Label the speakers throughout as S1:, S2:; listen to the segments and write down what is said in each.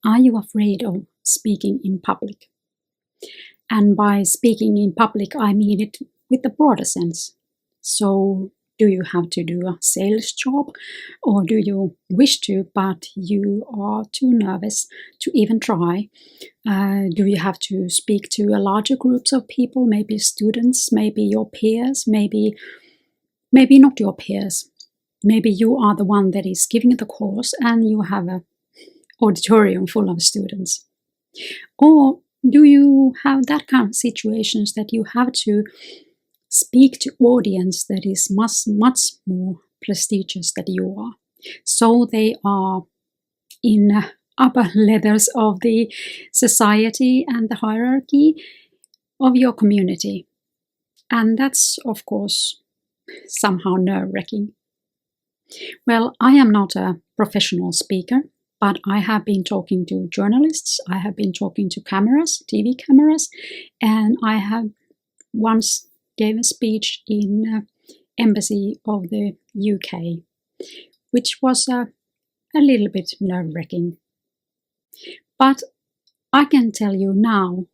S1: Are you afraid of speaking in public? And by speaking in public, I mean it with the broader sense. So, do you have to do a sales job, or do you wish to, but you are too nervous to even try? Do you have to speak to a larger groups of people, maybe students, maybe your peers, maybe not your peers? Maybe you are the one that is giving the course and you have an auditorium full of students. Or do you have that kind of situations that you have to speak to audience that is much more prestigious than you are? So they are in upper levels of the society and the hierarchy of your community. And that's, of course, somehow nerve-wracking. Well, I am not a professional speaker, but I have been talking to journalists, I have been talking to cameras, TV cameras, and I have once gave a speech in embassy of the UK, which was a little bit nerve-wracking. But I can tell you now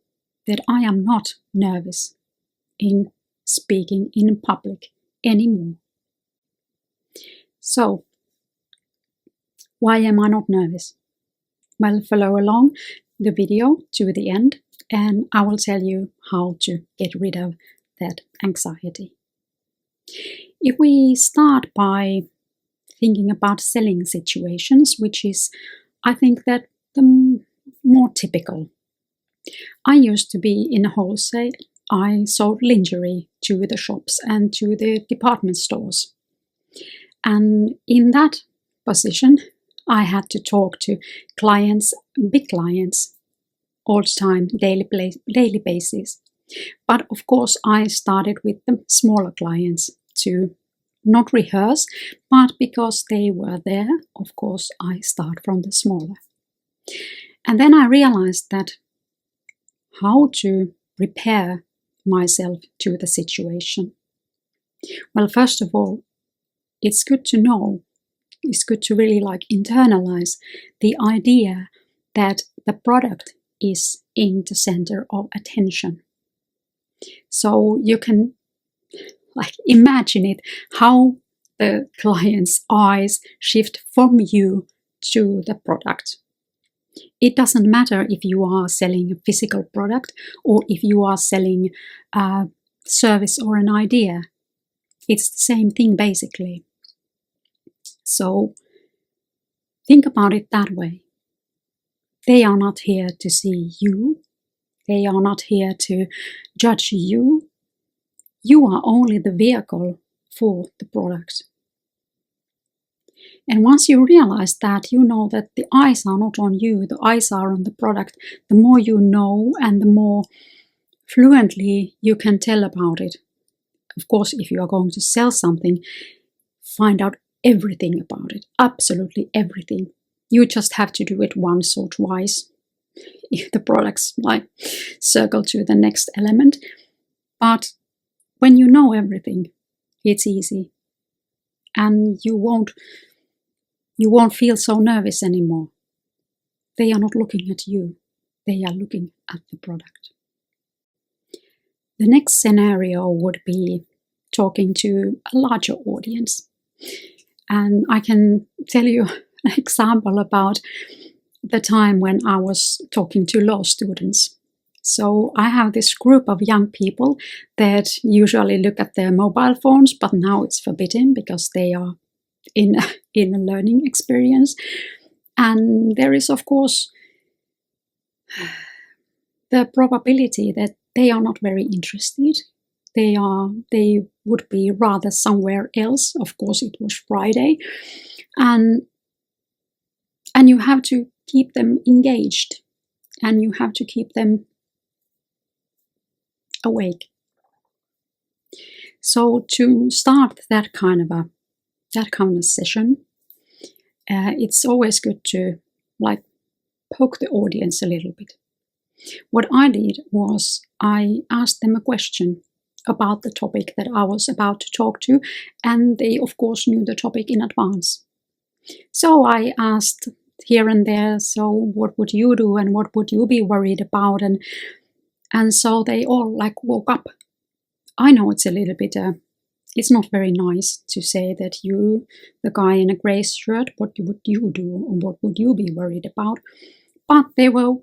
S1: that I am not nervous in speaking in public anymore. So, why am I not nervous? Well, follow along the video to the end and I will tell you how to get rid of that anxiety. If we start by thinking about selling situations, which is, I think, that the more typical. I used to be in wholesale. I sold lingerie to the shops and to the department stores. And in that position, I had to talk to clients, big clients, all the time, daily basis. But of course, I started with the smaller clients to not rehearse, but because they were there, of course, I start from the smaller. And then I realized that how to prepare myself to the situation. Well, first of all, it's good to know, it's good to really internalize the idea that the product is in the center of attention. So you can imagine it, how the client's eyes shift from you to the product. It doesn't matter if you are selling a physical product or if you are selling a service or an idea. It's the same thing basically. So think about it that way. They are not here to see you. They are not here to judge you. You are only the vehicle for the product. And once you realize that, you know that the eyes are not on you, the eyes are on the product, the more you know and the more fluently you can tell about it. Of course, if you are going to sell something, find out everything about it, absolutely everything. You just have to do it once or twice if the products circle to the next element. But when you know everything, it's easy. And you won't feel so nervous anymore. They are not looking at you. They are looking at the product. The next scenario would be talking to a larger audience. And I can tell you an example about the time when I was talking to law students. So I have this group of young people that usually look at their mobile phones, but now it's forbidden because they are in a learning experience. And there is, of course, the probability that they are not very interested. They would be rather somewhere else. Of course, it was Friday. And you have to keep them engaged and you have to keep them awake. So to start that kind of session, it's always good to poke the audience a little bit. What I did was I asked them a question about the topic that I was about to talk to, and they of course knew the topic in advance. So I asked here and there. So what would you do, and what would you be worried about? And so they all like woke up. I know it's a little bit it's not very nice to say that you, the guy in a grey shirt, what would you do, or what would you be worried about? But they were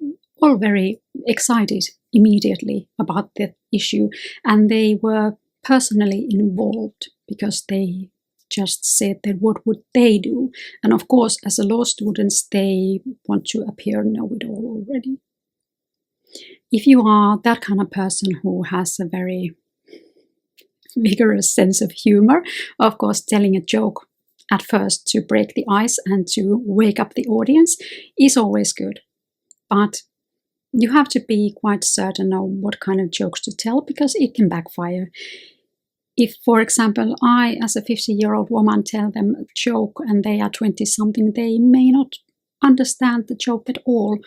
S1: all very excited immediately about the issue, and they were personally involved because they just said that what would they do? And of course, as a law students, they want to appear know-it-all already. If you are that kind of person who has a very vigorous sense of humor, of course, telling a joke at first to break the ice and to wake up the audience is always good. But you have to be quite certain of what kind of jokes to tell, because it can backfire. If, for example, I, as a 50-year-old woman, tell them a joke and they are 20-something, they may not understand the joke at all,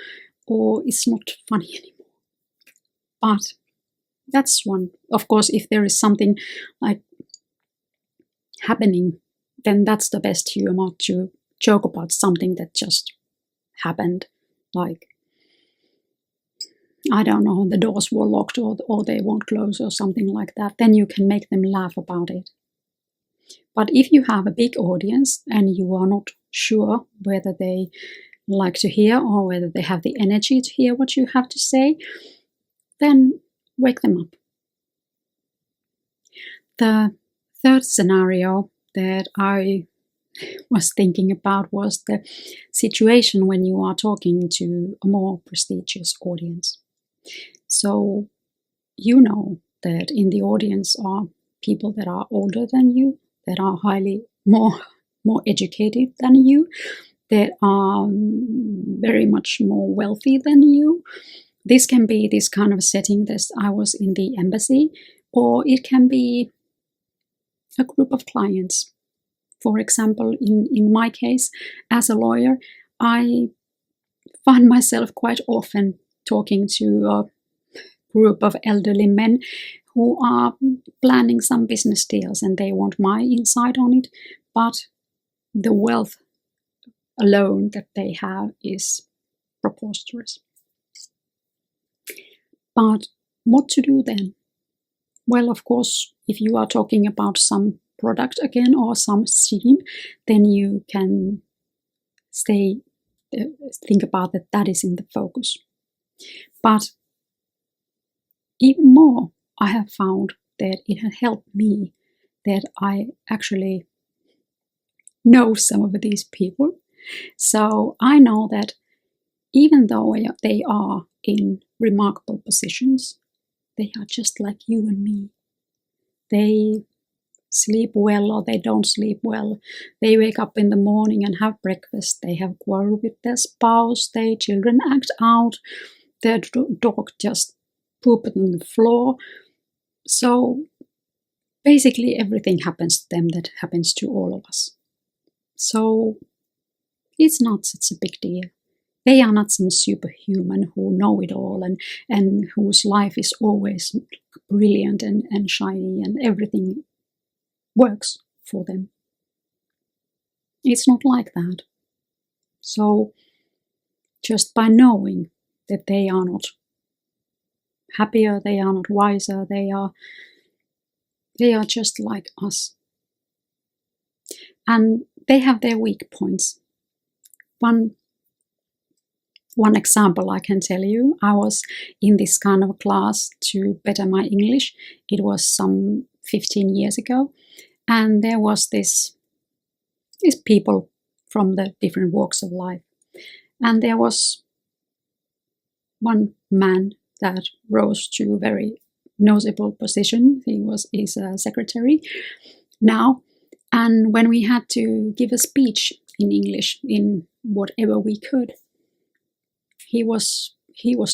S1: or it's not funny anymore. But that's one. Of course, if there is something like happening, then that's the best humor, to joke about something that just happened. Like, I don't know, the doors were locked or they won't close or something like that. Then you can make them laugh about it. But if you have a big audience and you are not sure whether they like to hear or whether they have the energy to hear what you have to say, then wake them up. The third scenario that I was thinking about was the situation when you are talking to a more prestigious audience. So you know that in the audience are people that are older than you, that are highly more educated than you, that are very much more wealthy than you. This can be this kind of setting that I was in the embassy, or it can be a group of clients. For example, in my case, as a lawyer, I find myself quite often talking to a group of elderly men who are planning some business deals and they want my insight on it, but the wealth alone that they have is preposterous. But what to do then? Well, of course, if you are talking about some product again or some theme, then you can think about that is in the focus. But even more, I have found that it had helped me that I actually know some of these people. So I know that even though they are in remarkable positions, they are just like you and me. They sleep well or they don't sleep well. They wake up in the morning and have breakfast. They have quarreled with their spouse. Their children act out. Their dog just pooped on the floor. So basically everything happens to them that happens to all of us. So it's not such a big deal. They are not some superhuman who know it all and whose life is always brilliant and shiny and everything works for them. It's not like that. So just by knowing that they are not happier, they are not wiser, they are just like us. And they have their weak points. One example I can tell you, I was in this kind of class to better my English. It was some 15 years ago. And there was these people from the different walks of life. And there was one man that rose to a very noticeable position. He's a secretary now. And when we had to give a speech in English in whatever we could, he was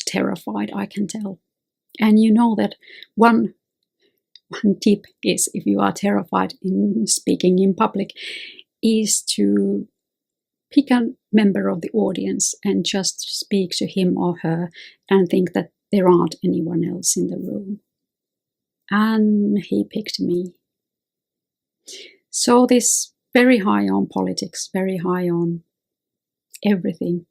S1: terrified, I can tell. And you know that one tip is, if you are terrified in speaking in public, is to pick a member of the audience and just speak to him or her and think that there aren't anyone else in the room. And he picked me. So this very high on politics, very high on everything.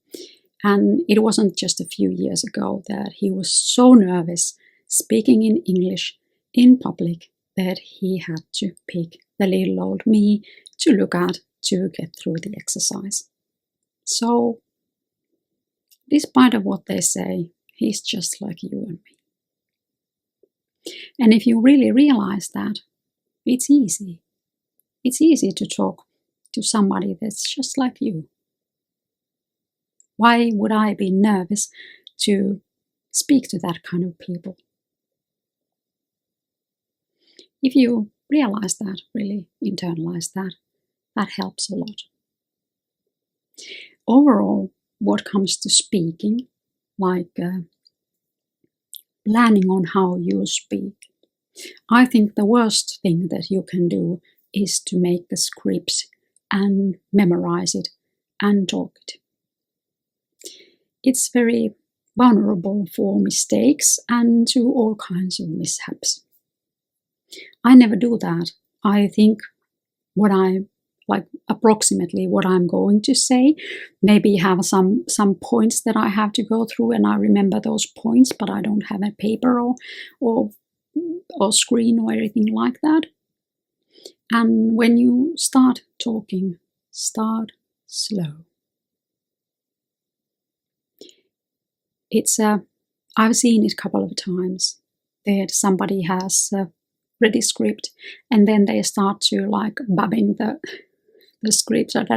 S1: And it wasn't just a few years ago that he was so nervous speaking in English in public that he had to pick the little old me to look at to get through the exercise. So, despite of what they say, he's just like you and me. And if you really realize that, it's easy. It's easy to talk to somebody that's just like you. Why would I be nervous to speak to that kind of people? If you realize that, really internalize that, that helps a lot. Overall, what comes to speaking, like planning on how you speak, I think the worst thing that you can do is to make the scripts and memorize it and talk it. It's very vulnerable for mistakes and to all kinds of mishaps. I never do that. I think approximately what I'm going to say, maybe have some points that I have to go through, and I remember those points, but I don't have a paper or screen or anything like that. And when you start talking, start slow. I've seen it a couple of times that somebody has read a script and then they start to like babbling the script, and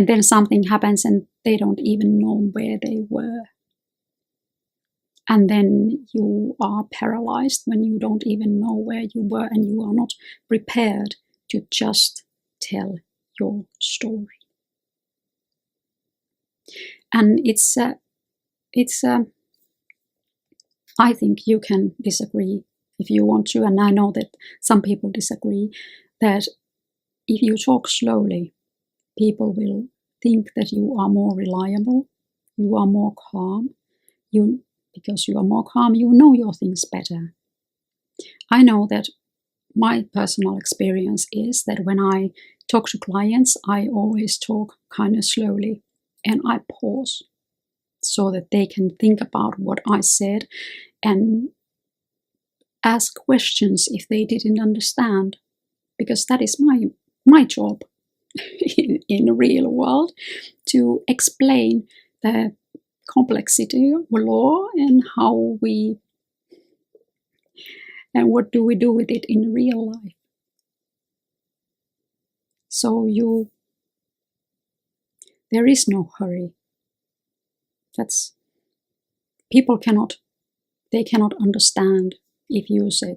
S1: then something happens and they don't even know where they were. And then you are paralyzed when you don't even know where you were and you are not prepared to just tell your story. And I think you can disagree if you want to, and I know that some people disagree, that if you talk slowly, people will think that you are more reliable, you are more calm. Because you are more calm, you know your things better. I know that my personal experience is that when I talk to clients, I always talk kind of slowly and I pause so that they can think about what I said and ask questions if they didn't understand, because that is my job in the real world, to explain the complexity of law and what do we do with it in real life. So there is no hurry. People cannot understand if you say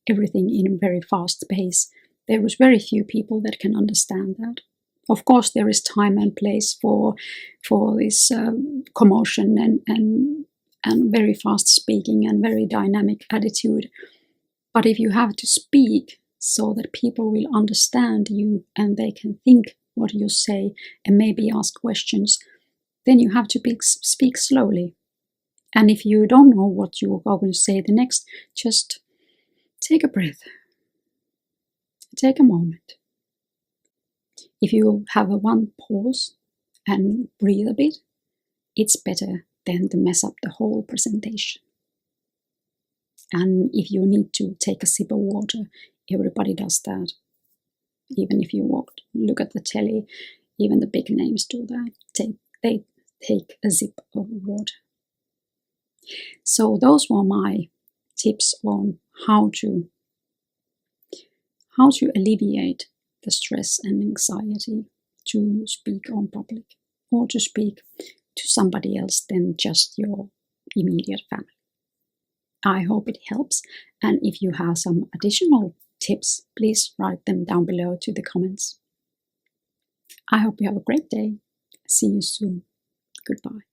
S1: everything in a very fast pace. There is very few people that can understand that. Of course, there is time and place for this commotion and very fast speaking and very dynamic attitude. But if you have to speak so that people will understand you and they can think what you say and maybe ask questions, then you have to speak slowly. And if you don't know what you are going to say the next, just take a breath. Take a moment. If you have one pause and breathe a bit, it's better than to mess up the whole presentation. And if you need to take a sip of water, everybody does that. Even if you look at the telly, even the big names do that. They take a sip of water. So those were my tips on how to alleviate the stress and anxiety to speak on public or to speak to somebody else than just your immediate family. I hope it helps, and if you have some additional tips, please write them down below to the comments. I hope you have a great day. See you soon. Goodbye.